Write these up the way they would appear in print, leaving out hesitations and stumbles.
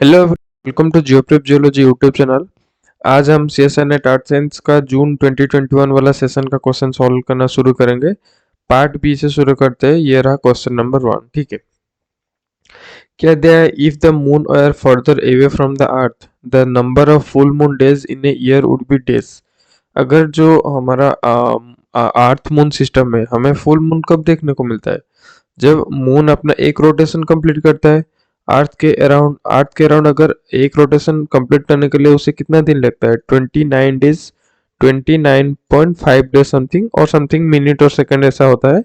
Hello, welcome to GeoPrep geology YouTube channel. आज हम CSNET art science का जून 2021 वाला सेशन का क्वेश्चन सॉल्व करना शुरू करेंगे। पार्ट बी से शुरू करते हैं। ये रहा क्वेश्चन नंबर 1। ठीक है, क्या दिया है? If the moon are further away from the earth the number of full moon days in a year would be days. अगर जो हमारा अर्थ मून सिस्टम है, हमें फुल मून कब देखने को मिलता है? जब मून अपना एक रोटेशन कंप्लीट करता है अर्थ के अराउंड अगर एक रोटेशन कंप्लीट करने के लिए उसे कितना दिन लगता है? 29 डेज, 29.5 डेज समथिंग और समथिंग मिनट और सेकंड ऐसा होता है।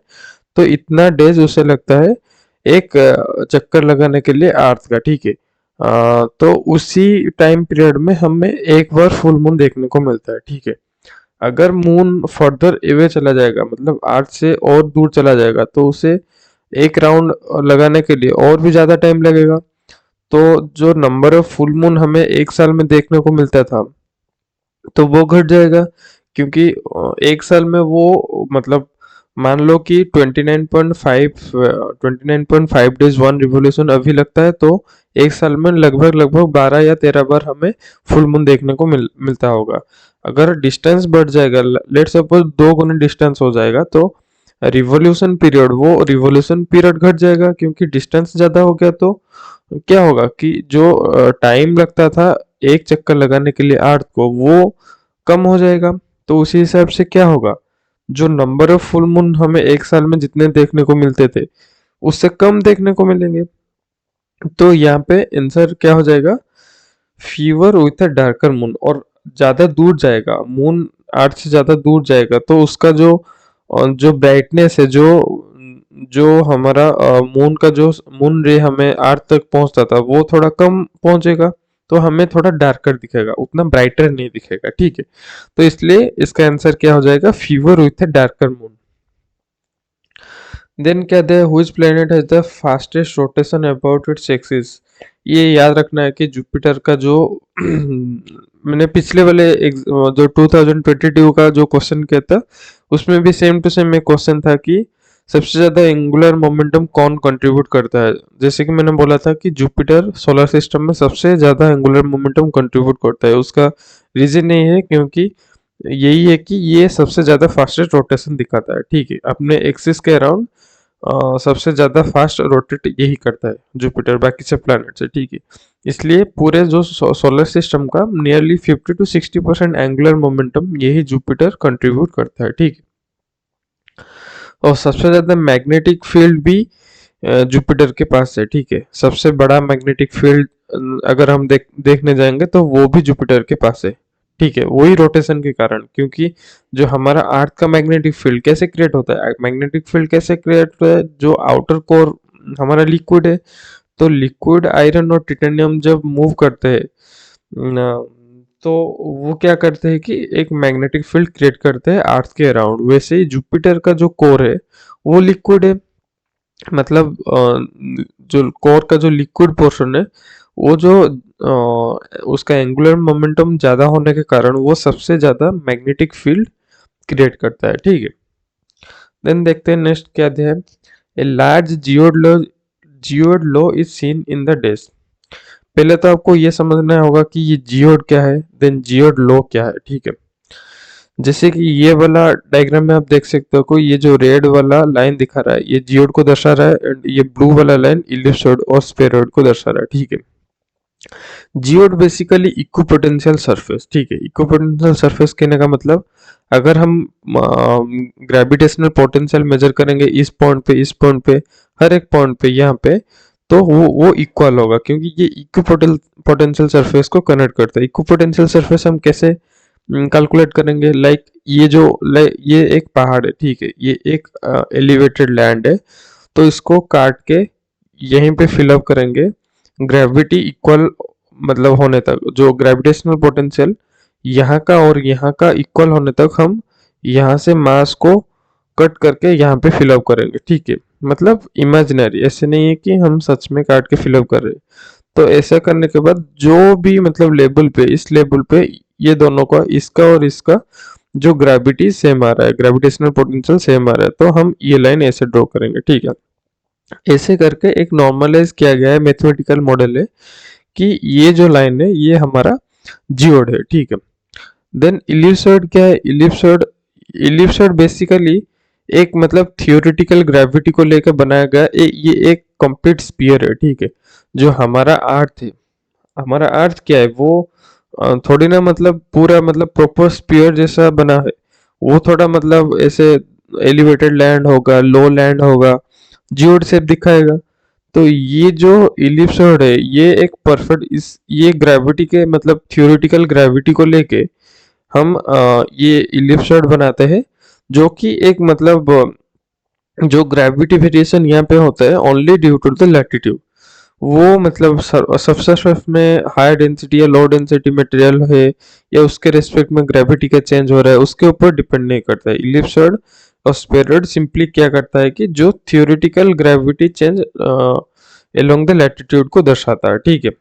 तो इतना डेज उसे लगता है एक चक्कर लगाने के लिए अर्थ का। ठीक है, तो उसी टाइम पीरियड में हमें एक बार फुल मून देखने को मिलता है। ठीक है, अगर मून फर्दर एवे चला जाएगा, मतलब अर्थ से और दूर चला जाएगा, तो उसे एक राउंड लगाने के लिए और भी ज्यादा टाइम लगेगा। तो जो नंबर ऑफ फुल मून हमें एक साल में देखने को मिलता था, तो वो घट जाएगा। क्योंकि एक साल में वो मतलब मान लो कि 29.5 डेज वन रिवोल्यूशन अभी लगता है, तो एक साल में लगभग लगभग 12 या 13 बार हमें फुल मून देखने को मिलता होगा। अगर डिस्टेंस बढ़ जाएगा, लेट सपोज 2 गुना डिस्टेंस हो जाएगा, तो रिवोल्यूशन पीरियड घट जाएगा। क्योंकि डिस्टेंस ज्यादा हो गया, तो क्या होगा कि जो टाइम लगता था एक चक्कर लगाने के लिए अर्थ को, वो कम हो जाएगा। तो उसी हिसाब से क्या होगा, जो नंबर ऑफ फुल मून हमें एक साल में जितने देखने को मिलते थे, उससे कम देखने को मिलेंगे। तो यहाँ पे आंसर क्या हो जाएगा? Fever with a darker moon. और ज्यादा दूर जाएगा मून, अर्थ से ज्यादा दूर जाएगा, तो उसका जो ब्राइटनेस है, जो जो हमारा मून का जो मून रे हमें अर्थ तक पहुंचता था, वो थोड़ा कम पहुंचेगा। तो हमें थोड़ा डार्कर दिखेगा, उतना ब्राइटर नहीं दिखेगा। ठीक है, तो इसलिए इसका आंसर क्या हो जाएगा? Fever with a darker moon. Then क्या दे, which planet has the fastest rotation about its axis. ये याद रखना है कि जुपिटर का जो मैंने पिछले वाले जो 2022 का जो क्वेश्चन किया था, उसमें भी सेम टू सेम एक क्वेश्चन था कि सबसे ज्यादा एंगुलर मोमेंटम कौन कंट्रीब्यूट करता है। जैसे कि मैंने बोला था कि जुपिटर सोलर सिस्टम में सबसे ज्यादा एंगुलर मोमेंटम कंट्रीब्यूट करता है। उसका रीजन यही है क्योंकि यही है कि ये सबसे ज्यादा फास्टेस्ट रोटेशन दिखाता है। ठीक है, अपने एक्सिस के अराउंड सबसे ज्यादा फास्ट रोटेट यही करता है जुपिटर बाकी सब प्लैनेट से। ठीक है, इसलिए पूरे जो सोलर सिस्टम का नियरली 50 to 60% एंगुलर मोमेंटम यही जुपिटर कंट्रीब्यूट करता है। ठीक है, और सबसे ज्यादा मैग्नेटिक फील्ड भी जुपिटर के पास है। ठीक है, सबसे बड़ा मैग्नेटिक फील्ड अगर हम देखने जाएंगे तो वो भी जुपिटर के पास है। ठीक है, वही रोटेशन के कारण। क्योंकि जो हमारा अर्थ का मैग्नेटिक फील्ड कैसे क्रिएट होता है, मैग्नेटिक फील्ड कैसे क्रिएट होता है, जो आउटर कोर हमारा लिक्विड है, तो लिक्विड आयरन और टिटेनियम जब मूव करते हैं तो वो क्या करते हैं कि एक मैग्नेटिक फील्ड क्रिएट करते हैं अर्थ के अराउंड। वैसे ही जुपिटर का जो कोर है वो लिक्विड है। मतलब जो कोर का जो लिक्विड पोर्शन है, वो जो उसका एंगुलर मोमेंटम ज्यादा होने के कारण वो सबसे ज्यादा मैग्नेटिक फील्ड क्रिएट करता है। ठीक है, देन देखते हैं नेक्स्ट क्या है। A large geode low is seen in the days. पहले तो आपको ये समझना होगा कि ये जियोड क्या है, देन जियोड लो क्या है। ठीक है, जैसे कि ये वाला डायग्राम में आप देख सकते हो, कोई ये जो रेड वाला लाइन दिखा रहा है ये जियोड को दर्शा रहा है, एंड ये ब्लू वाला लाइन इलिप्सॉइड और स्फेरॉइड को दर्शा रहा है। ठीक है, जियोड बेसिकली इक्विपोटेंशियल सरफेस। ठीक है, इक्विपोटेंशियल सरफेस कहने का मतलब अगर हम ग्रेविटेशनल पोटेंशियल मेजर करेंगे इस पॉइंट पे, हर एक पॉइंट पे यहाँ पे, तो वो इक्वल होगा। क्योंकि ये इक्विपोटेंशियल सरफेस को कनेक्ट करता है। इक्विपोटेंशियल सरफेस हम कैसे कैलकुलेट करेंगे? लाइक ये एक पहाड़ है। ठीक है, ये एक एलिवेटेड लैंड है, तो इसको काट के यहीं पे फिलअप करेंगे ग्रेविटी इक्वल मतलब होने तक। जो ग्रेविटेशनल पोटेंशियल यहाँ का और यहाँ का इक्वल होने तक हम यहाँ से मास को कट करके यहाँ पे फिलअप करेंगे। ठीक है, मतलब इमेजिनरी, ऐसे नहीं है कि हम सच में काट के फिलअप कर रहे हैं। तो ऐसा करने के बाद जो भी मतलब लेवल पे, इस लेवल पे ये दोनों का, इसका और इसका जो ग्रेविटी सेम आ रहा है, ग्रेविटेशनल पोटेंशियल सेम आ रहा है, तो हम ये लाइन ऐसे ड्रॉ करेंगे। ठीक है, ऐसे करके एक नॉर्मलाइज किया गया है मैथमेटिकल मॉडल है कि ये जो लाइन है ये हमारा जियोड है, ठीक है। देन इलिप्सॉइड क्या है? इलिप्सॉइड बेसिकली एक मतलब थियोरेटिकल ग्रेविटी को लेकर बनाया गया ये एक कंप्लीट स्फीयर है, ठीक है। जो हमारा अर्थ है, हमारा अर्थ क्या है वो थोड़ी ना मतलब पूरा मतलब प्रॉपर स्फीयर जैसा बना है। वो थोड़ा मतलब ऐसे एलिवेटेड लैंड होगा, लो लैंड होगा, जियोड शेप दिखाएगा। तो ये जो इलिप्सॉइड है ये एक परफेक्ट इस ये ग्रेविटी के मतलब थियोरेटिकल ग्रेविटी को लेके हम ये इलिप्सॉइड बनाते हैं, जो कि एक मतलब जो ग्रेविटी वेरिएशन यहाँ पे होता है only due to the latitude. वो मतलब सबसर्फेस में हाई डेंसिटी या लो डेंसिटी मटेरियल है या उसके रिस्पेक्ट में ग्रेविटी का चेंज हो रहा है उसके ऊपर डिपेंड नहीं करता है। इलिप्सॉइड और स्फेरॉइड सिंपली क्या करता है कि जो theoretical gravity change along the latitude को दर्शाता है, ठीक है।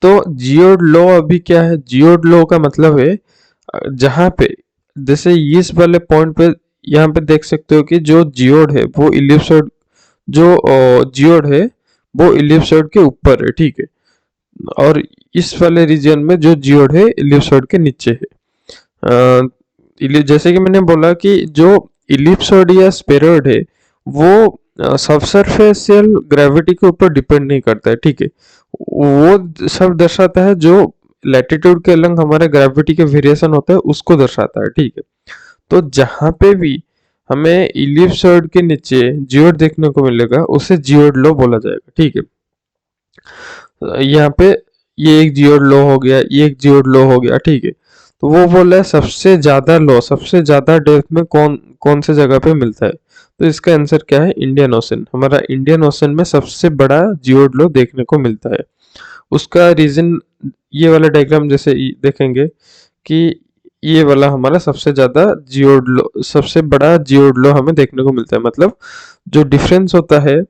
तो जियोड लॉ अभी क्या है? जियोड लॉ का मतलब है जहां पे जैसे इस वाले पॉइंट पे यहाँ पे देख सकते हो कि जो जियोड है वो इलिप्सॉइड जो जियोड है वो इलिप्सॉइड के ऊपर है, ठीक है। और इस वाले रीजन में जो जियोड है इलिप्सॉइड के नीचे है। जैसे कि मैंने बोला कि जो इलिप्सॉइड या स्फेरॉइड है वो सबसरफेशियल ग्रेविटी के ऊपर डिपेंड नहीं करता है, ठीक है। वो सब दर्शाता है जो लैटिट्यूड के अलग हमारे ग्रेविटी के वेरिएशन होता है उसको दर्शाता है, ठीक है। तो जहां पे भी हमें इलिप्सॉइड के नीचे जियोड देखने को मिलेगा उसे जियोड लो बोला जाएगा, ठीक है। यहाँ पे ये एक जियोड लो हो गया, ये एक जियोड लो हो गया, ठीक है। तो वो बोला है सबसे ज्यादा लो सबसे ज्यादा डेप्थ में कौन कौन से जगह पे मिलता है? तो इसका आंसर क्या है? Indian ocean. हमारा इंडियन ओशन में सबसे बड़ा जियोड लो देखने को मिलता है। उसका रीजन ये वाला डायग्राम जैसे देखेंगे कि ये वाला हमारा सबसे ज्यादा जियोड लो सबसे बड़ा जियोड लो हमें देखने को मिलता है। मतलब जो डिफरेंस होता है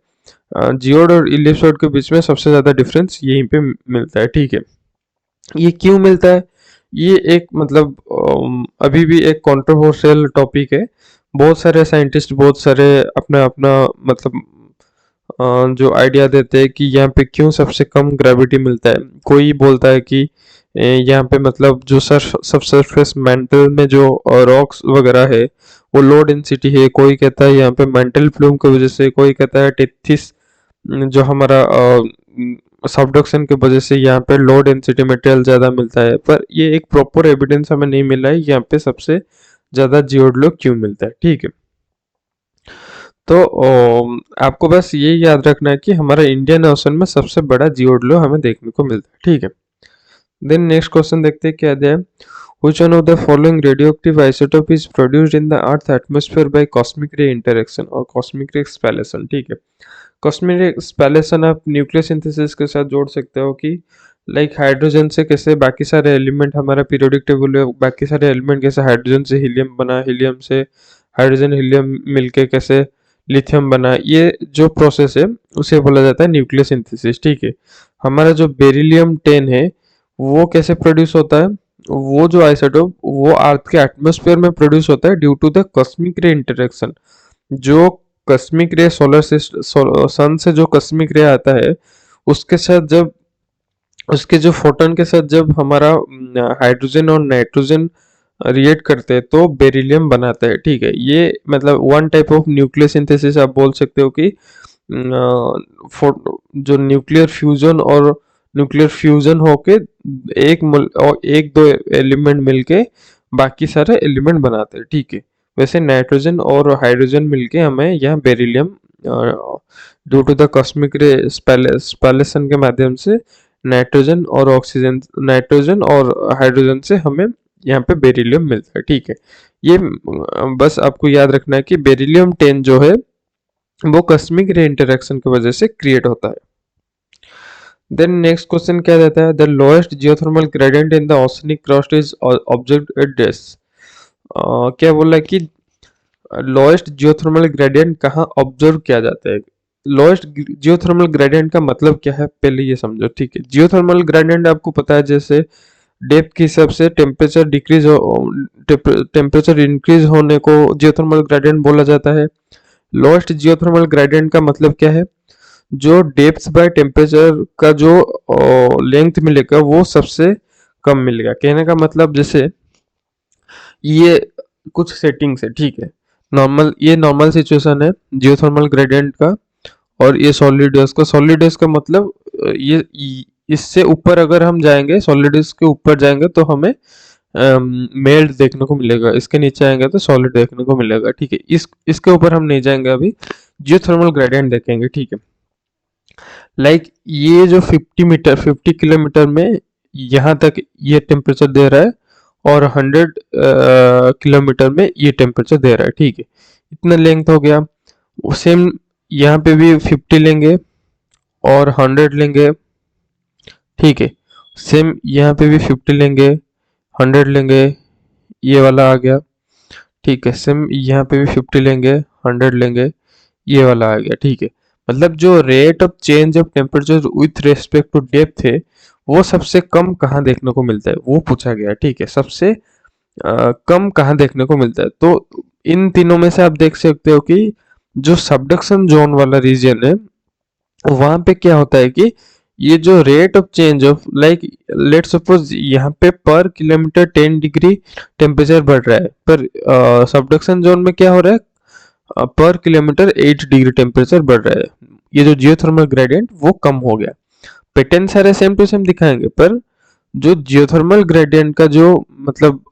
जियोड और इलिप्सॉइड के बीच में सबसे ज्यादा डिफरेंस यहीं पे मिलता है, ठीक है। ये क्यों मिलता है? ये एक मतलब अभी भी एक कंट्रोवर्शियल टॉपिक है। बहुत सारे साइंटिस्ट बहुत सारे अपना अपना मतलब जो आइडिया देते हैं कि यहाँ पे क्यों सबसे कम ग्रेविटी मिलता है। कोई बोलता है कि यहाँ पे मतलब जो सब सरफेस मेंटल में जो रॉक्स वगैरह है वो लो डेंसिटी है। कोई कहता है यहाँ पे मेंटल प्लूम की वजह से, कोई कहता है टेथिस जो हमारा सबडक्शन की वजह से यहाँ पे लो डेंसिटी मटेरियल ज़्यादा मिलता है। पर ये एक प्रॉपर एविडेंस हमें नहीं मिला है यहाँ पे सबसे ज़्यादा जियोड लो क्यों मिलता है, ठीक है। तो आपको बस ये याद रखना है कि हमारा इंडियन ओशन में सबसे बड़ा जियोड लो हमें देखने को मिलता है, ठीक है। देन नेक्स्ट क्वेश्चन देखते हैं क्या दिया है। Which one of the following radioactive isotope is produced in the Earth atmosphere by cosmic ray interaction और cosmic ray spallation, ठीक है। cosmic ray spallation आप न्यूक्लियर सिंथेसिस के साथ जोड़ सकते हो कि लाइक हाइड्रोजन से कैसे बाकी सारे एलिमेंट हमारा पीरियोडिक टेबल है, बाकी सारे एलिमेंट कैसे हाइड्रोजन से हीलियम बना, हीलियम से हाइड्रोजन हीलियम मिलके कैसे लिथियम बना, ये जो प्रोसेस है उसे बोला जाता है न्यूक्लियर सिंथेसिस, ठीक है। हमारा जो बेरिलियम 10 है वो कैसे प्रोड्यूस होता है? वो जो आइसोटोप वो अर्थ के एटमॉस्फेयर में प्रोड्यूस होता है due to the cosmic ray interaction. जो cosmic ray solar system sun से जो कॉस्मिक रे आता है उसके साथ जब उसके जो फोटोन के साथ जब हमारा हाइड्रोजन और नाइट्रोजन रिएक्ट करते हैं तो बेरिलियम बनाता है, ठीक है। ये मतलब one type of nuclear synthesis आप बोल सकते हो कि जो न्यूक्लियर फ्यूजन होके और एक दो एलिमेंट मिलके बाकी सारे एलिमेंट बनाते हैं, ठीक है। वैसे नाइट्रोजन और हाइड्रोजन मिलके हमें यहाँ beryllium due to the cosmic ray spallation के माध्यम से नाइट्रोजन और हाइड्रोजन से हमें यहाँ पे बेरिलियम मिलता है, ठीक है। ये बस आपको याद रखना है कि बेरिलियम 10 जो है वो कॉस्मिक रे इंटरेक्शन की वजह से क्रिएट होता है। देन नेक्स्ट क्वेश्चन क्या रहता है? The lowest geothermal gradient in the oceanic crust is observed eight डेस। क्या बोला है कि लोएस्ट जियोथर्मल ग्रेडियंट कहाँ ऑब्जर्व किया जाता है? लोएस्ट जियोथर्मल ग्रेडियंट का मतलब क्या है पहले ये समझो, ठीक है। जियोथर्मल ग्रेडियंट आपको पता है जैसे डेप्थ के हिसाब से टेम्परेचर इंक्रीज होने को जियोथर्मल ग्रेडियंट बोला जाता है। लोएस्ट जियोथर्मल ग्रेडियंट का मतलब क्या है? जो डेप्थ बाय टेम्परेचर का जो लेंथ मिलेगा वो सबसे कम मिलेगा। कहने का मतलब जैसे ये कुछ सेटिंग्स है, ठीक है। ये नॉर्मल सिचुएशन है जियोथर्मल ग्रेडियंट का। और ये सॉलिड का मतलब इससे ऊपर अगर हम जाएंगे, सॉलिड के ऊपर जाएंगे तो हमें मेल्ट देखने को मिलेगा, इसके नीचे आएंगे तो सॉलिड देखने को मिलेगा, ठीक है। इसके ऊपर हम नहीं जाएंगे, अभी जियोथर्मल ग्रेडियंट देखेंगे, ठीक है। ये जो 50 किलोमीटर में यहाँ तक ये टेम्परेचर दे रहा है, और 100 किलोमीटर में ये टेम्परेचर दे रहा है, ठीक है। इतना लेंथ हो गया। सेम यहाँ पे भी 50 लेंगे और 100 लेंगे, ठीक है। सेम यहाँ पे भी 50 लेंगे, 100 लेंगे, ये वाला आ गया, ठीक है। सेम यहाँ पे भी 50 लेंगे, 100 लेंगे, ये वाला आ गया, ठीक है। मतलब जो rate of change of temperature with respect to depth है, वो सबसे कम कहाँ देखने को मिलता है वो पूछा गया, ठीक है। सबसे कम कहाँ देखने को मिलता है, तो इन तीनों में से आप देख सकते हो कि जो सबडक्शन जोन वाला रीजन है, वहां पे क्या होता है कि ये जो rate of change of let suppose यहाँ पे पर किलोमीटर 10 डिग्री टेम्परेचर बढ़ रहा है, पर सबडक्शन जोन में क्या हो रहा है, पर किलोमीटर 8 डिग्री टेम्परेचर बढ़ रहा है। ये जो जियोथर्मल ग्रेडियंट वो कम हो गया। पैटर्न सारे सेम टू सेम दिखाएंगे, पर जो जियोथर्मल ग्रेडियंट का जो मतलब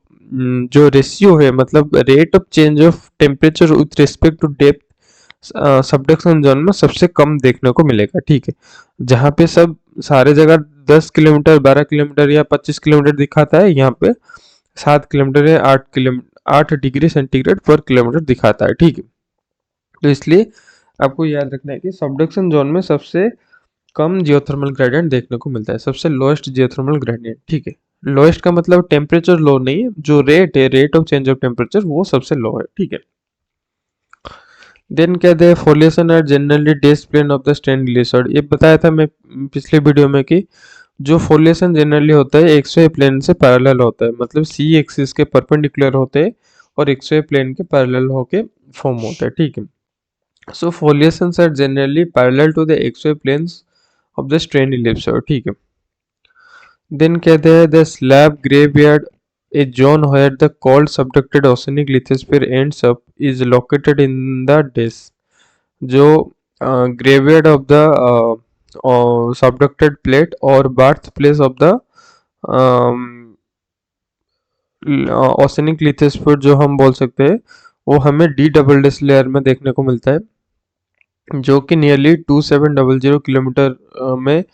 जो रेशियो है, मतलब rate of change of temperature with respect to depth, subduction zone में सबसे कम देखने को मिलेगा, ठीक है। जहाँ पे सब सारे जगह 10 किलोमीटर, 12 किलोमीटर या 25 किलोमीटर दिखाता है, यहाँ पे 7 किलोमीटर या 8 किलोमीटर, 8 डिग्री सेंटीग्रेड पर किलोमीटर दिखाता है, ठीक है। तो इसलिए आपको याद रखना है कि सबडक्शन जोन में सबसे कम जियोथर्मल ग्रेडियंट देखने को मिलता है, सबसे लोएस्ट जियोथर्मल ग्रेडियंट, ठीक है। लोएस्ट का मतलब टेम्परेचर लो नहीं है, जो रेट है, rate of change of temperature, वो सबसे लो है, ठीक है। देन क्या दे foliation are generally this plane of the strain ग्लिसर्ड। ये बताया था मैं पिछले वीडियो में कि जो फोलिएशन जनरली होता है एक्सवाई प्लेन से पैरेलल होता है, मतलब सी एक्सिस के परपेंडिकुलर होते हैं और एक्सवाई प्लेन के पैरेलल होके फॉर्म होता है, ठीक है। सो foliations are generally parallel to the xy planes of the strain ellipsoid, ठीक है। देन कहते हैं the slab graveyard, a zone where the cold subducted oceanic lithosphere ends up is located in the disk। जो graveyard of the subducted plate और birth place of the oceanic lithosphere जो हम बोल सकते हैं, वो हमें डी डबल डेस लेयर में देखने को मिलता है, जो कि नियरली 2700 किलोमीटर में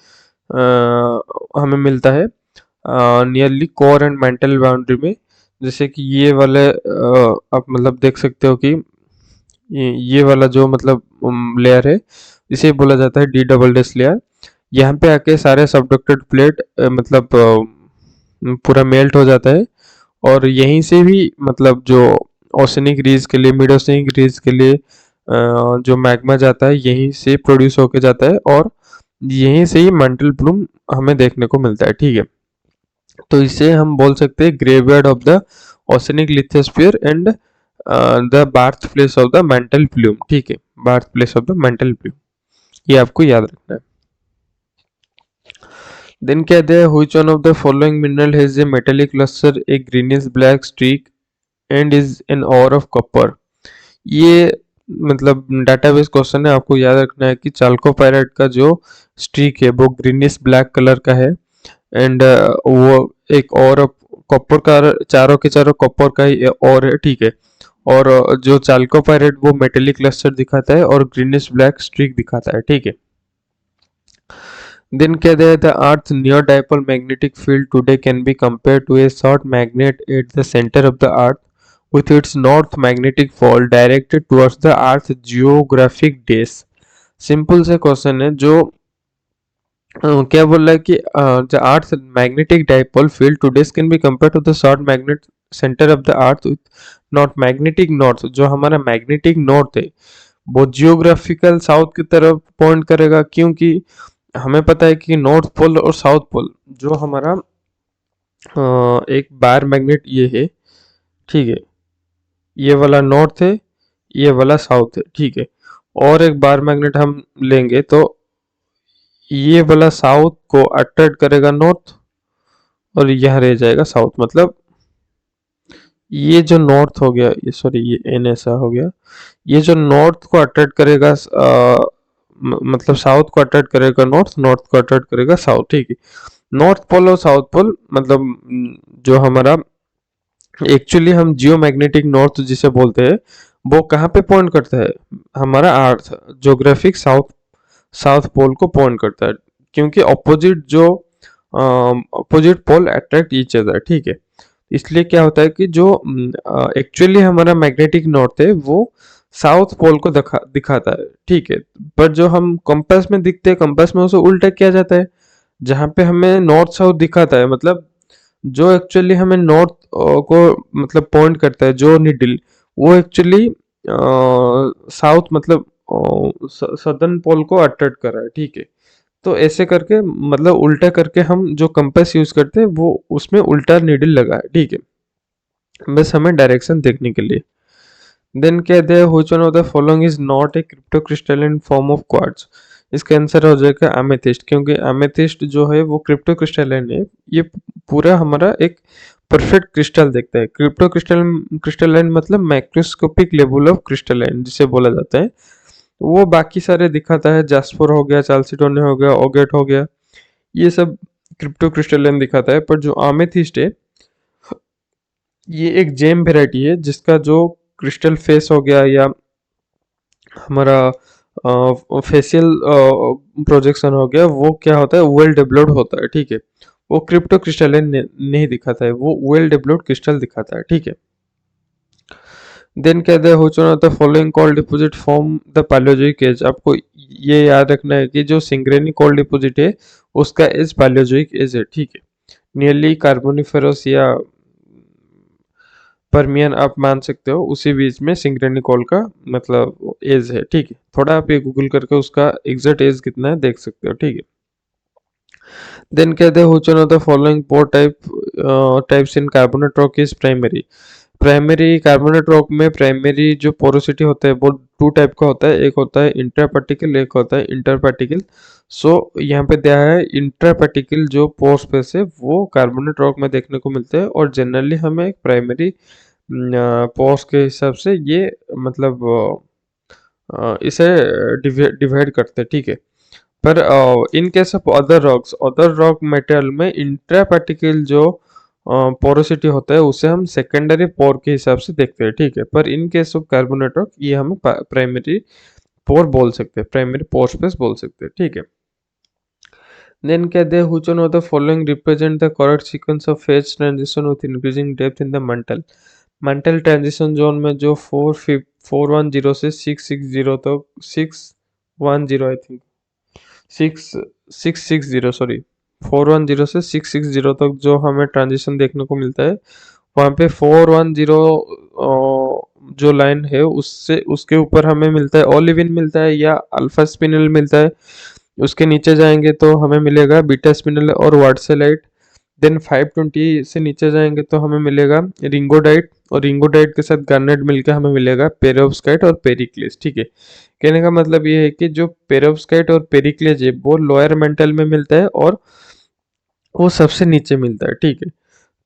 हमें मिलता है, nearly core and mental boundary में। जैसे कि ये वाले आप मतलब देख सकते हो कि ये वाला जो मतलब लेयर है, इसे बोला जाता है डी डबल डेस लेयर। यहाँ पे आके सारे सबडक्टेड प्लेट मतलब पूरा मेल्ट हो जाता है, और यहीं से भी मतलब जो ओशनिक रीज के लिए, मिड ओशनिक रीज के लिए जो मैग्मा जाता है, यहीं से प्रोड्यूस होके जाता है, और यहीं से ही मेंटल प्लूम हमें देखने को मिलता है, ठीक है। तो इसे हम बोल सकते हैं graveyard of the oceanic lithosphere and the birth place of the mantle plume, ठीक है। Birth place of the mantle plume, ये आपको याद रखना है। देन कहते हैं which one of the following mineral has a metallic cluster, a greenish black streak and is an ore of copper. ये मतलब डाटाबेस क्वेश्चन है, आपको याद रखना है कि चाल्कोपाइराइट का जो स्ट्रीक है वो ग्रीनिश ब्लैक कलर का है, एंड वो एक और कॉपर का, चारों के चारों कॉपर का ही और है, ठीक है। और जो चाल्कोपाइराइट वो मेटेलिक क्लस्टर दिखाता है और ग्रीनिश ब्लैक स्ट्रीक दिखाता है, ठीक है। देन कहते हैं the earth near dipole magnetic field today can be compare to a short magnet at the centre of the earth with its north magnetic pole directed towards the earth geographic days। Simple से question है, जो क्या बोल रहा है कि the earth magnetic dipole field today's can be compare to the short magnet centre of the earth with not magnetic north. जो हमारा मैग्नेटिक नॉर्थ है वो जियोग्राफिकल साउथ की तरफ पॉइंट करेगा, क्योंकि हमें पता है कि नॉर्थ पोल और साउथ पोल जो हमारा एक बार मैग्नेट ये है, ठीक है। ये वाला नॉर्थ है, ये वाला साउथ है, ठीक है। और एक बार मैग्नेट हम लेंगे तो ये वाला साउथ को अट्रैक्ट करेगा नॉर्थ, और यहाँ रह जाएगा साउथ। मतलब ये जो नॉर्थ हो गया, ये सॉरी ये एन ऐसा हो गया, ये जो नॉर्थ को अट्रैक्ट करेगा मतलब साउथ को अट्रैक्ट करेगा नॉर्थ, नॉर्थ को अट्रैक्ट करेगा साउथ, ठीक है। नॉर्थ पोल और साउथ पोल मतलब जो हमारा एक्चुअली हम जियोमैग्नेटिक नॉर्थ जिसे बोलते हैं, वो कहाँ पे पॉइंट करता है, हमारा earth geographic south south pole को पॉइंट करता है, क्योंकि ऑपोजिट जो opposite pole attract each other, ठीक है। इसलिए क्या होता है कि जो एक्चुअली हमारा मैग्नेटिक नॉर्थ है वो साउथ पोल को दिखाता है, ठीक है। पर जो हम कंपास में दिखते हैं, कंपास में उसे उल्टा किया जाता है, जहाँ पे हमें नॉर्थ साउथ दिखाता है, मतलब जो एक्चुअली हमें नॉर्थ को मतलब पॉइंट करता है जो निडल, वो एक्चुअली साउथ मतलब सदर्न पोल को अट्रैक्ट कर रहा है, ठीक है। तो ऐसे करके मतलब उल्टा करके हम जो कंपास यूज करते हैं वो उसमें उल्टा नीडल लगा है, ठीक है, बस हमें डायरेक्शन देखने के लिए। देन कहते हैं which one of the following is not a crypto crystalline form of quartz. इसका आंसर हो जाएगा एमेथिस्ट, क्योंकि एमेथिस्ट जो है वो क्रिप्टो क्रिस्टलाइन है। ये पूरा हमारा एक परफेक्ट क्रिस्टल देखता है। क्रिप्टो क्रिस्टलाइन मतलब माइक्रोस्कोपिक लेवल ऑफ क्रिस्टलाइन जिसे बोला जाता है। वो बाकी सारे दिखाता है, जास्पर हो गया, चाल्सीटोने हो गया, ओगेट हो गया, ये सब क्रिप्टो क्रिस्टलाइन दिखाता है। पर जो आमेथिस्ट है ये एक जेम वेराइटी है, जिसका जो क्रिस्टल फेस हो गया या हमारा फेशियल प्रोजेक्शन हो गया, वो क्या होता है, वेल डेवलप्ड होता है, ठीक है। वो क्रिप्टो क्रिस्टलाइन नहीं दिखाता है, वो वेल डेवलप्ड क्रिस्टल दिखाता है, ठीक है। देन कहते हैं which one of the following coal deposit form the Paleozoic age. आपको ये याद रखना है कि जो सिंग्रेनी कॉल डिपॉजिट है उसका एज पैलियोजोइक एज है, ठीक है। नियरली कार्बोनिफेरस या परमियन आप मान सकते हो, उसी बीच में सिंग्रेनिकॉल का मतलब एज है, ठीक है। थोड़ा आप ये गूगल करके उसका एग्जैक्ट एज कितना है देख सकते हो, ठीक है। देन कहते हैं which one of the following pore types in carbonate rock is primary. Primary carbonate rock में प्राइमरी जो पोरोसिटी होता है वो टू टाइप का होता है, एक होता है इंट्रा पार्टिकल, एक होता है इंटर पार्टिकल। सो यहाँ पे दिया है इंट्रा पार्टिकल जो पोर स्पेस है वो कार्बोनेट रॉक में देखने को मिलते हैं, और जनरली हमें प्राइमरी पोर्स के हिसाब से ये मतलब इसे डिवाइड करते हैं, ठीक है। पर in case of other rocks, other rock material में इंट्रा पार्टिकल जो पोरोसिटी होता है उसे हम सेकेंडरी पोर के हिसाब से देखते हैं, ठीक है। पर in case of carbonate rock ये हम प्राइमरी पोर बोल सकते हैं, प्राइमरी पोर स्पेस बोल सकते हैं, ठीक है। देन कहते हैं which one of the following represent the correct sequence of phase transition with increasing depth in the Mantel. Mantel transition zone में जो 410 से 660 तक 610 आई थिंक 660 सॉरी 410 से 660 तक जो हमें ट्रांजिशन देखने को मिलता है, वहाँ पे 410 जो लाइन है उससे उसके ऊपर हमें मिलता है ओलिविन मिलता है या अल्फा स्पिनल मिलता है। उसके नीचे जाएंगे तो हमें मिलेगा बीटा स्पिनल और वाटसेलाइट। देन 520 से नीचे जाएंगे तो हमें मिलेगा रिंगोडाइट, और रिंगोडाइट के साथ गार्नेट मिलकर हमें मिलेगा पेरोव्स्काइट और पेरिक्लेस, ठीक है। कहने का मतलब ये है कि जो पेरोव्स्काइट और पेरिक्लेस है वो लोअर मेंटल में मिलता है और वो सबसे नीचे मिलता है, ठीक है।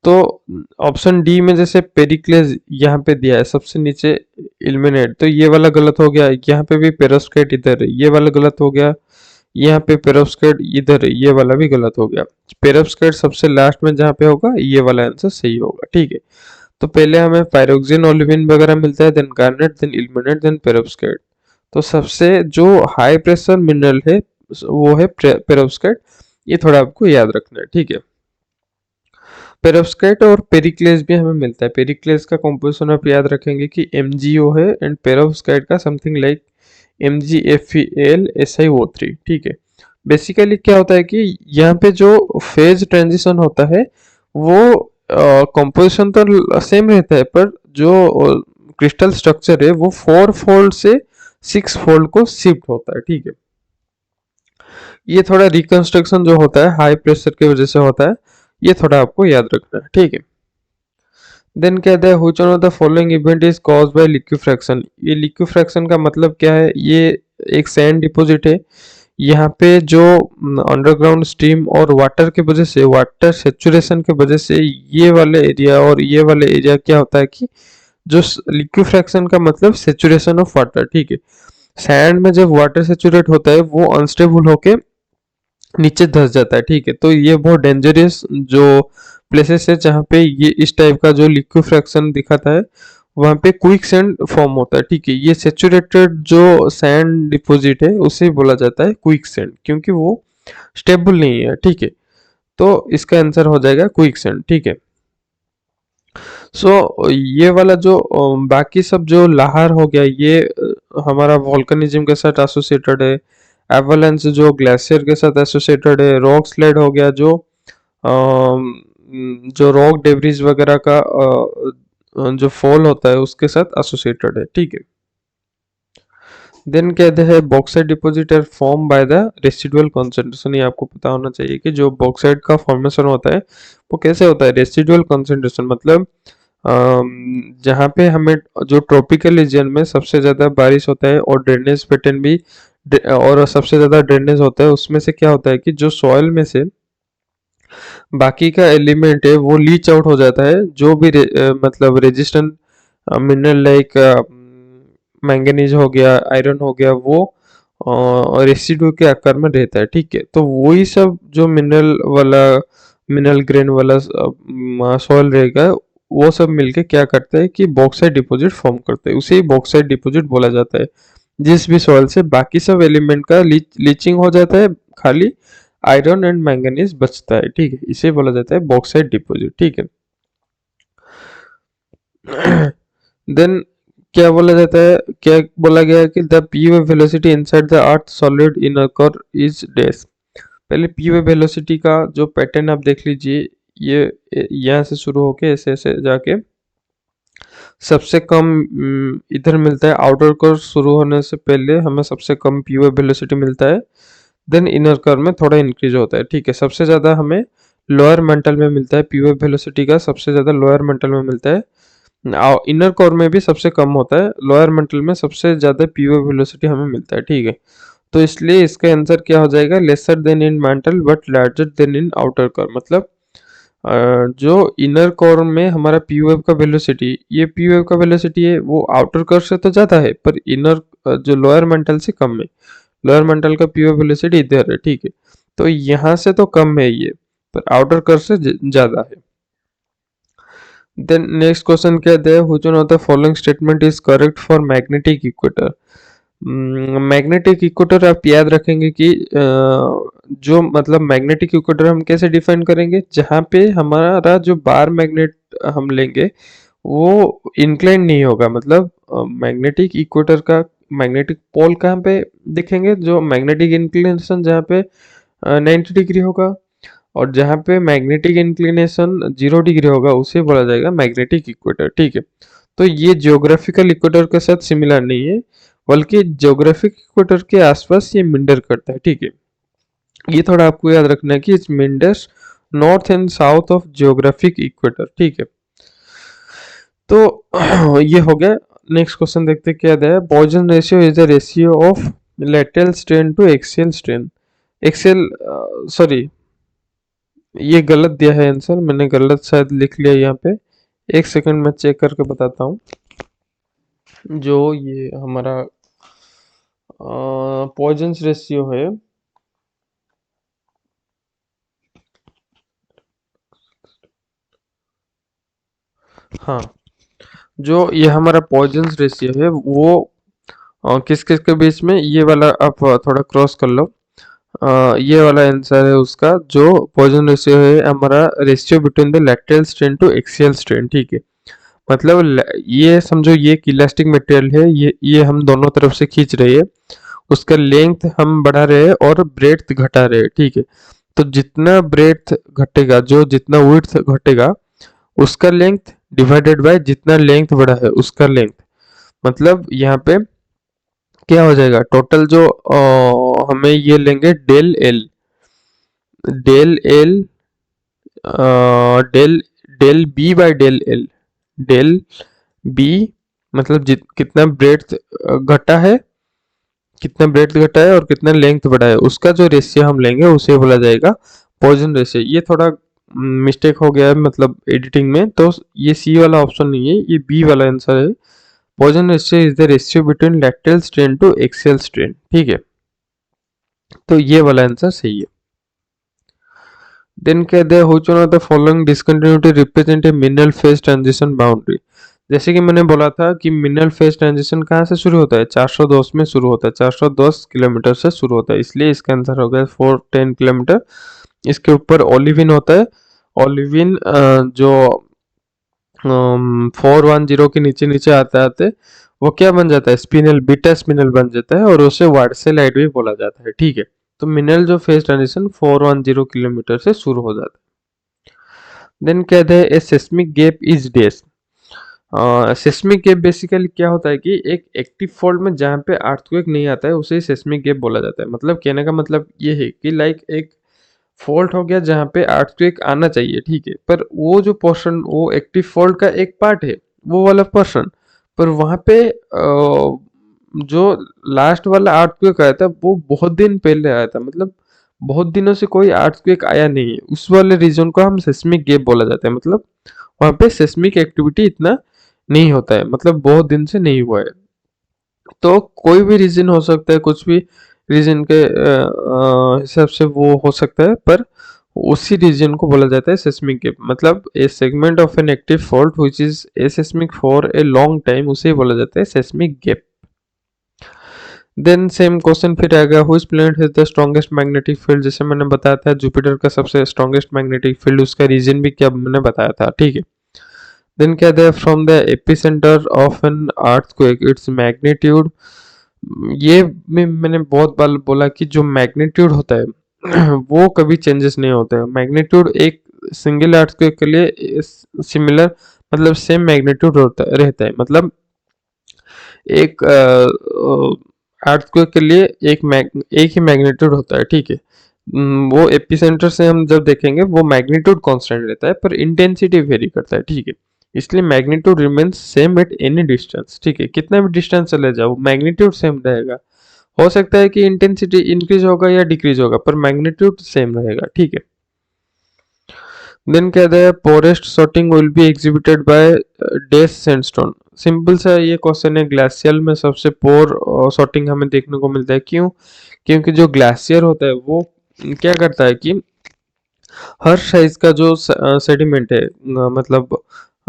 तो ऑप्शन डी में जैसे पेरिक्लेस यहाँ पे दिया है सबसे नीचे इल्यूमिनेट, तो ये वाला गलत हो गया। यहाँ पे भी पेरोव्स्काइट इधर है, ये वाला गलत हो गया। यहाँ पे पेरोव्स्काइट इधर है, ये वाला भी गलत हो गया। पेरोव्स्काइट सबसे लास्ट में जहाँ पे होगा ये वाला आंसर सही होगा, ठीक है। तो पहले हमें पायरोक्सिन ओलिविन वगैरह मिलता है, then garnet, then ilmenite, then perovskite. तो सबसे जो हाई प्रेशर मिनरल है वो है पेरोव्स्काइट। ये थोड़ा आपको याद रखना है, ठीक है। पेरोव्स्काइट और पेरिक्लेस भी हमें मिलता है। पेरिक्लेस का कॉम्पोजिशन आप याद रखेंगे कि MgO है, एंड पेरोव्स्काइट का समथिंग लाइक MgFeL ठीक है। बेसिकली क्या होता है कि यहाँ पे जो फेज ट्रांजिशन होता है वो कॉम्पोजिशन तो सेम रहता है, पर जो क्रिस्टल स्ट्रक्चर है वो 4 फोल्ड से 6 फोल्ड को शिफ्ट होता है, ठीक है। ये थोड़ा रिकंस्ट्रक्शन जो होता है हाई प्रेशर की वजह से होता है, ये थोड़ा आपको याद रखना है, ठीक है। देन कहते हैं which one of the following event is caused by liquefaction. ये लिक्विफैक्शन का मतलब क्या है, ये एक सैंड डिपॉजिट है, यहाँ पे जो अंडरग्राउंड स्ट्रीम और वाटर के वजह से, वाटर सेचुरेशन के वजह से ये वाले एरिया और ये वाले एरिया क्या होता है कि जो लिक्विफैक्शन का मतलब सेचुरेशन ऑफ वाटर, ठीक है। सैंड में जब वाटर सेचुरेट होता है वो अनस्टेबल होके नीचे धस जाता है, ठीक है। तो ये बहुत डेंजरस जो प्लेसेस है जहाँ पे ये इस टाइप का जो लिक्विफैक्शन दिखाता है, वहाँ पे क्विक सैंड फॉर्म होता है, ठीक है। ये सेचुरेटेड जो सैंड डिपॉजिट है उसे बोला जाता है क्विक सैंड, क्योंकि वो स्टेबल नहीं है, ठीक है। तो इसका आंसर हो जाएगा क्विक सैंड, ठीक है। सो ये वाला जो बाकी सब जो लाहर हो गया, ये हमारा वोल्केनिज्म के साथ एसोसिएटेड है। एवलांच जो ग्लेशियर के साथ एसोसिएटेड है। रॉक स्लाइड हो गया जो रॉक डेब्रिज वगैरह का जो फॉल होता है उसके साथ एसोसिएटेड है, ठीक है। देन कहते हैं bauxite deposit are form by the residual concentration. ये आपको पता होना चाहिए कि जो बॉक्साइट का फॉर्मेशन होता है वो कैसे होता है, रेसिडुअल कंसंट्रेशन मतलब जहाँ पे हमें जो ट्रॉपिकल रीजन में सबसे ज़्यादा बारिश होता है और ड्रेनेज पैटर्न भी और सबसे ज़्यादा ड्रेनेज होता है, उसमें से क्या होता है कि जो सॉइल में से बाकी का एलिमेंट है वो लीच आउट हो जाता है, जो भी मतलब रेजिस्टेंट मिनरल लाइक मैंगनीज हो गया, आयरन हो गया, वो रेसिड्यू के आकार में रहता है, ठीक है। तो वही सब जो मिनरल ग्रेन वाला सॉइल रहेगा, वो सब मिलके क्या करता है कि बॉक्साइट डिपॉजिट फॉर्म करते हैं, उसे ही बॉक्साइट डिपॉजिट बोला जाता है। जिस भी सॉइल से बाकी सब एलिमेंट का लीचिंग हो जाता है, खाली आयरन एंड मैंगनीज बचता है, ठीक है। इसे बोला जाता है बॉक्साइट डिपॉजिट, ठीक है। देन क्या बोला जाता है, क्या बोला गया है कि the P wave velocity inside the earth solid inner core is dash. पहले पी वेव वेलोसिटी का जो पैटर्न आप देख लीजिए, ये यहाँ से शुरू होके ऐसे ऐसे जाके सबसे कम इधर मिलता है। आउटर कोर शुरू होने से पहले हमें सबसे कम पी वेव वेलोसिटी मिलता है, देन इनर कोर में थोड़ा इंक्रीज होता है, ठीक है। सबसे ज़्यादा हमें लोअर मेंटल में मिलता है, पी वेव वेलोसिटी का सबसे ज़्यादा लोअर मेंटल में मिलता है। इनर कोर में भी सबसे कम होता है, लोअर मेंटल में सबसे ज़्यादा पी वेव वेलोसिटी हमें मिलता है, ठीक है। तो इसलिए इसका आंसर क्या हो जाएगा, lesser then in mental but larger then in outer core. मतलब जो इनर कोर में हमारा पी वेव का वेलोसिटी, ये पी वेव का वेलोसिटी है वो आउटर कोर से तो ज़्यादा है, पर इनर जो लोअर मेंटल से कम है। लोअर मेंटल का पी वेव वेलोसिटी इधर है, ठीक है। तो यहाँ से तो कम है ये, पर आउटर कोर से ज़्यादा है। देन नेक्स्ट क्वेश्चन क्या है, which one of the following statement is correct for magnetic equator. Magnetic equator आप याद रखेंगे कि जो मतलब मैग्नेटिक इक्वेटर हम कैसे डिफाइन करेंगे, जहाँ पे हमारा जो बार मैग्नेट हम लेंगे वो इंक्लाइन नहीं होगा। मतलब मैग्नेटिक इक्वेटर का मैग्नेटिक पोल कहाँ पे दिखेंगे, जो मैग्नेटिक इंक्लिनेशन जहाँ पे 90 डिग्री होगा, और जहाँ पे मैग्नेटिक इंक्लिनेशन 0 डिग्री होगा उसे बोला जाएगा मैग्नेटिक इक्वेटर, ठीक है। तो ये जियोग्राफिकल इक्वेटर के साथ सिमिलर नहीं है, बल्कि जियोग्राफिक इक्वेटर के आसपास ये मिंडर करता है, ठीक है। ये थोड़ा आपको याद रखना है कि its meanders north and south of geographic equator, ठीक है। तो ये हो गया। नेक्स्ट क्वेश्चन देखते क्या है, Poisson ratio is the ratio of lateral strain to axial strain. Axial sorry, ये गलत दिया है आंसर, मैंने गलत शायद लिख लिया यहाँ पे। एक सेकंड में चेक करके बताता हूँ। जो ये हमारा पॉइजन्स रेशियो है, हाँ, जो ये हमारा पॉइजन्स रेशियो है वो किस किस के बीच में, ये वाला आप थोड़ा क्रॉस कर लो। ये वाला आंसर है उसका, जो पॉइजन रेशियो है हमारा ratio between the lateral strain to axial strain, ठीक है। मतलब ये समझो ये एक इलास्टिक मटेरियल है, ये हम दोनों तरफ से खींच रहे हैं, उसका लेंथ हम बढ़ा रहे हैं और ब्रेड्थ घटा रहे हैं, ठीक है। तो जितना ब्रेड्थ घटेगा, जो जितना विड्थ घटेगा, उसका लेंथ डिवाइडेड बाय जितना लेंथ बढ़ा है उसका लेंथ। मतलब यहाँ पे क्या हो जाएगा, टोटल जो हमें ये लेंगे del L, del L del del B by del L, del B मतलब कितना ब्रेड्थ घटा है, कितना ब्रेथ घटा है और कितना लेंथ बढ़ा है, उसका जो रेशियो हम लेंगे उसे बोला जाएगा पॉइजन रेशियो। ये थोड़ा मिस्टेक हो गया है मतलब एडिटिंग में, तो ये सी वाला ऑप्शन नहीं है, ये बी वाला आंसर है। Poisson ratio is the ratio between lateral strain to axial strain, ठीक है, तो ये वाला आंसर सही है। देन कहते हैं which one of the following discontinuity represent a mineral phase transition boundary. जैसे कि मैंने बोला था कि मिनरल फेज ट्रांजिशन कहाँ से शुरू होता है, 410 में शुरू होता है, 410 किलोमीटर से शुरू होता है, इसलिए इसका आंसर हो गया 410 किलोमीटर। इसके ऊपर ओलिविन होता है। ओलिविन जो 410 के नीचे नीचे आते आते वो क्या बन जाता है, स्पिनल, बीटा स्पिनल बन जाता है और उसे वार्सेलाइट भी बोला जाता है, ठीक है। तो मिनरल जो फेज ट्रांजिशन 410 किलोमीटर से शुरू हो जाता है। देन कहते हैं a seismic gap is this. Seismic gap basically क्या होता है कि एक एक्टिव फॉल्ट में जहाँ पे अर्थक्वेक नहीं आता है उसे सेस्मिक गैप बोला जाता है। मतलब कहने का मतलब ये है कि लाइक एक फॉल्ट हो गया जहाँ पे अर्थक्वेक आना चाहिए, ठीक है, पर वो जो पोर्शन वो एक्टिव फॉल्ट का एक पार्ट है, वो वाला पोर्शन, पर वहाँ पे जो लास्ट वाला अर्थक्वेक आया था वो बहुत दिन पहले आया था, मतलब बहुत दिनों से कोई अर्थक्वेक आया नहीं है, उस वाले रीजन को हम सेस्मिक गैप बोला जाता है। मतलब वहाँ पे सेस्मिक एक्टिविटी इतना नहीं होता है, मतलब बहुत दिन से नहीं हुआ है। तो कोई भी रीजन हो सकता है, कुछ भी रीजन के हिसाब से वो हो सकता है, पर उसी रीजन को बोला जाता है सेस्मिक गैप। मतलब a segment of an active fault which is aseismic for a long time, उसे बोला जाता है seismic gap. Then same question फिर आएगा which planet has the strongest magnetic field. जैसे मैंने बताया था जुपिटर का सबसे स्ट्रॉन्गेस्ट मैग्नेटिक फील्ड, उसका रीजन भी क्या मैंने बताया था, ठीक है। देन क्या है from the epicentre of an earthquake its magnitude. ये मैंने बहुत बार बोला कि जो मैग्नीट्यूड होता है वो कभी चेंजेस नहीं होता है। मैग्नीट्यूड एक सिंगल अर्थक्वेक के लिए सिमिलर, मतलब सेम मैग्नीट्यूड रहता है। मतलब एक अर्थक्वेक के लिए एक ही मैग्नीट्यूड होता है, ठीक है। वो एपिसेंटर से हम जब देखेंगे वो मैग्नीट्यूड कांस्टेंट रहता है, पर इंटेंसिटी वेरी करता है, ठीक है। इसलिए magnitude remains same at any distance, ठीक है, कितना भी डिस्टेंस चले जाओ मैग्नीट्यूड सेम रहेगा। हो सकता है कि इंटेंसिटी इंक्रीज होगा या डिक्रीज होगा, पर मैग्नीट्यूड सेम रहेगा, ठीक है। देन कहते हैं poorest sorting will be exhibited by dash sandstone. Simple सा ये क्वेश्चन है, ग्लेशियल में सबसे पोर सॉर्टिंग हमें देखने को मिलता है। क्यों? क्योंकि जो ग्लेशियर होता है वो क्या करता है कि हर साइज का जो सेडिमेंट है, मतलब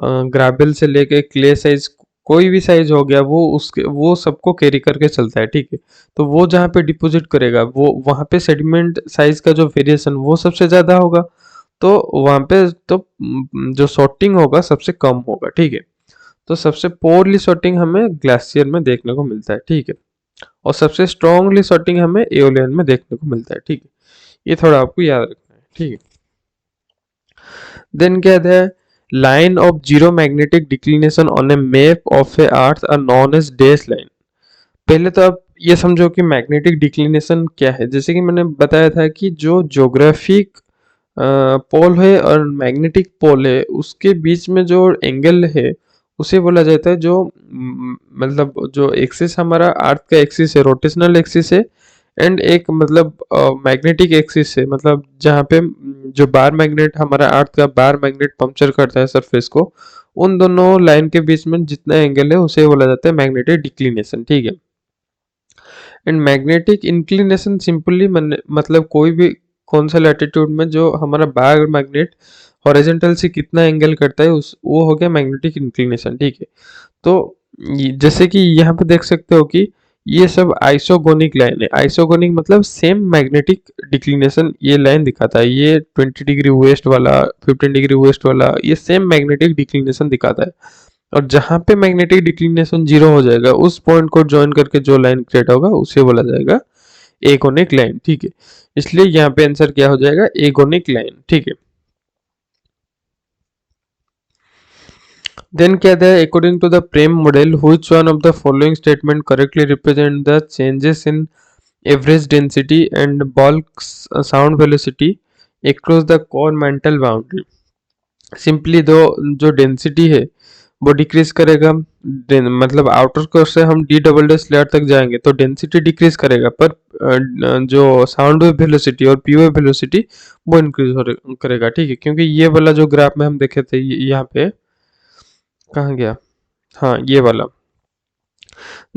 ग्रेवल से लेके क्ले साइज, कोई भी साइज हो गया, वो उसके वो सबको कैरी करके चलता है, ठीक है। तो वो जहाँ पे डिपॉजिट करेगा वो वहाँ पे सेडिमेंट साइज का जो वेरिएशन वो सबसे ज्यादा होगा, तो वहाँ पे तो जो सॉर्टिंग होगा सबसे कम होगा, ठीक है। तो सबसे पोरली सॉर्टिंग हमें ग्लेशियर में देखने को मिलता है, ठीक है, और सबसे स्ट्रॉन्गली सॉर्टिंग हमें एओलियन में देखने को मिलता है, ठीक है। ये थोड़ा आपको याद रखना है, ठीक है। देन कहते हैं line of zero magnetic declination on a map of a earth are known as dash line. पहले तो आप ये समझो कि मैग्नेटिक डिक्लिनेशन क्या है। जैसे कि मैंने बताया था कि जो ज्योग्राफिक पोल है और मैग्नेटिक पोल है उसके बीच में जो एंगल है उसे बोला जाता है जो मतलब जो एक्सिस हमारा अर्थ का एक्सिस है, रोटेशनल एक्सिस है, एंड एक मतलब मैग्नेटिक एक्सिस है, मतलब जहाँ पे जो बार मैग्नेट हमारा अर्थ का बार मैग्नेट पंक्चर करता है सरफेस को, उन दोनों लाइन के बीच में जितना एंगल है उसे बोला जाता है मैग्नेटिक डिक्लिनेशन, ठीक है। एंड मैग्नेटिक इंक्लिनेशन सिंपली मतलब कोई भी कौन सा लैटिट्यूड में जो हमारा बार मैग्नेट हॉरिजॉन्टल से कितना एंगल करता है उस वो हो गया मैग्नेटिक इंक्लिनेशन, ठीक है। तो जैसे कि यहाँ पे देख सकते हो कि ये सब आइसोगोनिक लाइन है। आइसोगोनिक मतलब सेम मैग्नेटिक डिक्लिनेशन ये लाइन दिखाता है। ये 20 डिग्री वेस्ट वाला, 15 डिग्री वेस्ट वाला, ये सेम मैग्नेटिक डिक्लिनेशन दिखाता है। और जहां पे मैग्नेटिक डिक्लिनेशन जीरो हो जाएगा उस पॉइंट को ज्वाइन करके जो लाइन क्रिएट होगा उसे बोला जाएगा एगोनिक लाइन, ठीक है। इसलिए यहाँ पे आंसर क्या हो जाएगा, एगोनिक लाइन, ठीक है। देन क्या है according to the PREM model which one of the following statement correctly represent the changes in average density and bulk sound velocity across the core mantle boundary. Simply दो जो density है वो decrease करेगा। मतलब outer core से हम D double dash layer तक जाएंगे तो डेंसिटी डिक्रीज करेगा, पर जो साउंड वेव वेलोसिटी और पी वेव वेलोसिटी वो इंक्रीज करेगा। ठीक है, क्योंकि ये वाला जो ग्राफ में हम देखे थे, यहाँ पे कहाँ गया, हाँ ये वाला,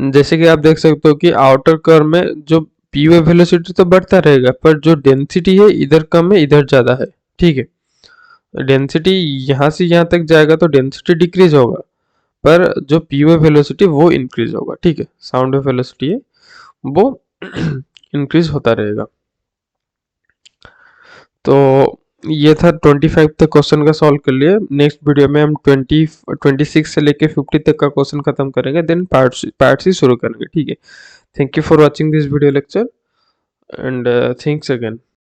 जैसे कि आप देख सकते हो कि आउटर कर्व में जो पी वेव वेलोसिटी तो बढ़ता रहेगा, पर जो डेंसिटी है इधर कम है इधर ज्यादा है। ठीक है, डेंसिटी यहाँ से यहाँ तक जाएगा तो डेंसिटी डिक्रीज होगा, पर जो पी वेव वेलोसिटी वो इंक्रीज होगा। ठीक है, साउंड वेव वेलोसिटी है वो इंक्रीज होता रहेगा। तो ये था 25 तक क्वेश्चन का सॉल्व कर लिए। नेक्स्ट वीडियो में हम 26 से लेके 50 तक का क्वेश्चन खत्म करेंगे, देन पार्ट सी शुरू करेंगे। ठीक है, thank you for watching this video lecture and thanks again.